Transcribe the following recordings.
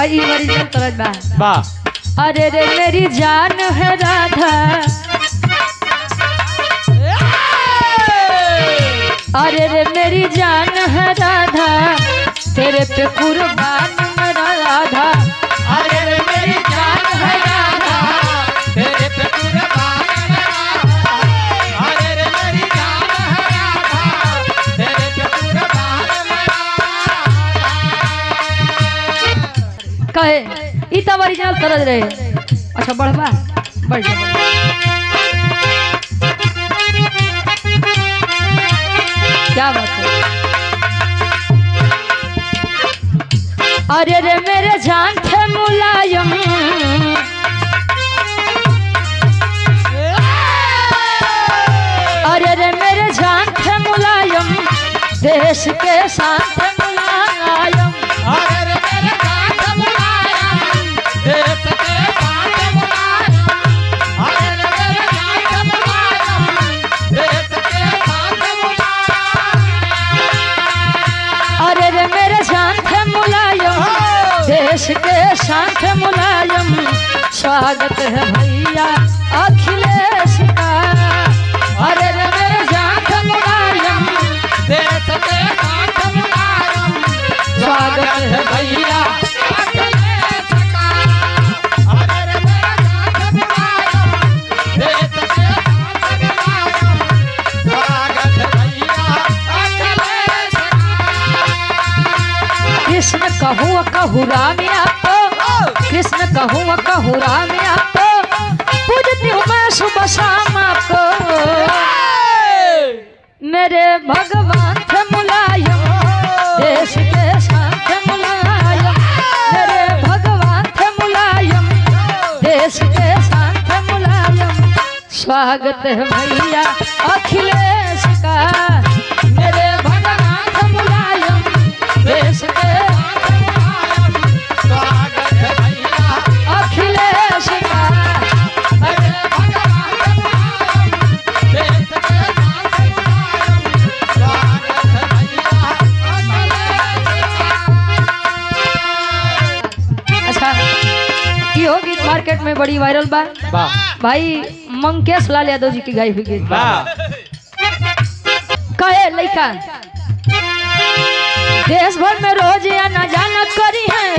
भाई ओरिजिनल तरज बा वाह अरे रे मेरी जान है राधा अरे रे मेरी जान है राधा तेरे पे कुर्बान मेरा राधा अरे रे मेरी जान है राधा तेरे पे कुर्बान अरे रे मेरी जान है राधा तेरे पे कुर्बान कहे ई तब ओरिजिनल तरज रहे। अच्छा बढ़वा बढ़ जा क्या बात है। अरे रे मेरे जान थे मुलायम अरे रे मेरे जान थे मुलायम देश के साथ मुलायम अरे रे मेरे जान थे मुलायम देश के साथ मुलायम अरे रे मेरे जान थे मुलायम देश के साथ मुलायम अरे रे मेरे जान थे मुलायम देश के साथ मुलायम स्वागत है भैया अखिलेश का अरे रे मेरे जान थे मुलायम देश के साथ मुलायम स्वागत है भैया अखिलेश का अरे रे मेरे जान थे मुलायम देश के साथ मुलायम स्वागत है भैया अखिलेश का। कृष्ण कहूँ कहूँ राम आपको कृष्ण कहूँ कहूँ राम आपको पूजती हूँ मैं सुबह शाम आपको मेरे भगवान थे मुलायम देश के साथ मुलायम मेरे भगवान थे मुलायम देश के साथ मुलायम स्वागत है भैया अखिलेश का मेरे भगवान थे मुलायम देश के स्वागत है भैया अखिलेश का अरे भगवान देश के साथ मुलायम स्वागत है भैया अखिलेश। अच्छा यो गीत मार्केट में बड़ी वायरल बा वाह भाई मंकेश लाल यादव जी की गाई हुई गीत वाह कहे लइका देश भर में रोज आना जाना करी है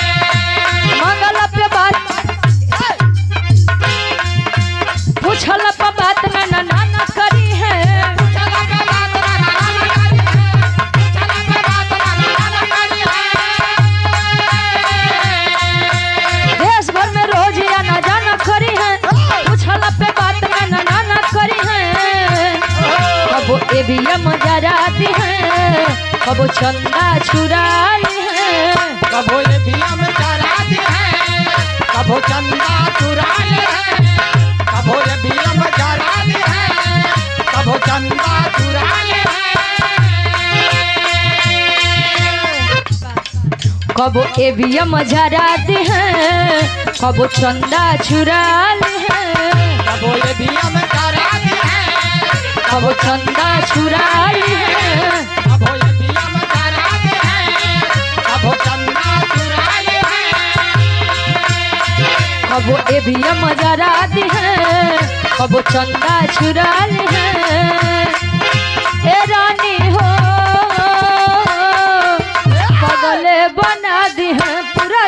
मंगल पे बात पूछल पे बात में ना ना करी है देश भर में रोज आना जाना करी है पूछल पे बात में ना ना करी है कबो एवीएम जराती है कबो चंदा चुराई है कभो ये भीम चराती है कभो चंदा चुराती है कभो ये भीम चराती है कभो चंदा चुराती है कबो एवीएम जराती है कबो चंदा चुराली है कभो ये भीम चराती है कबो चंदा चुराली है कभो ये भीम चराती है कभो चंदा चुराती है कबो एवीएम जराती है कबो चंदा चुराली है ए रानी हो बगले बना दी है पूरा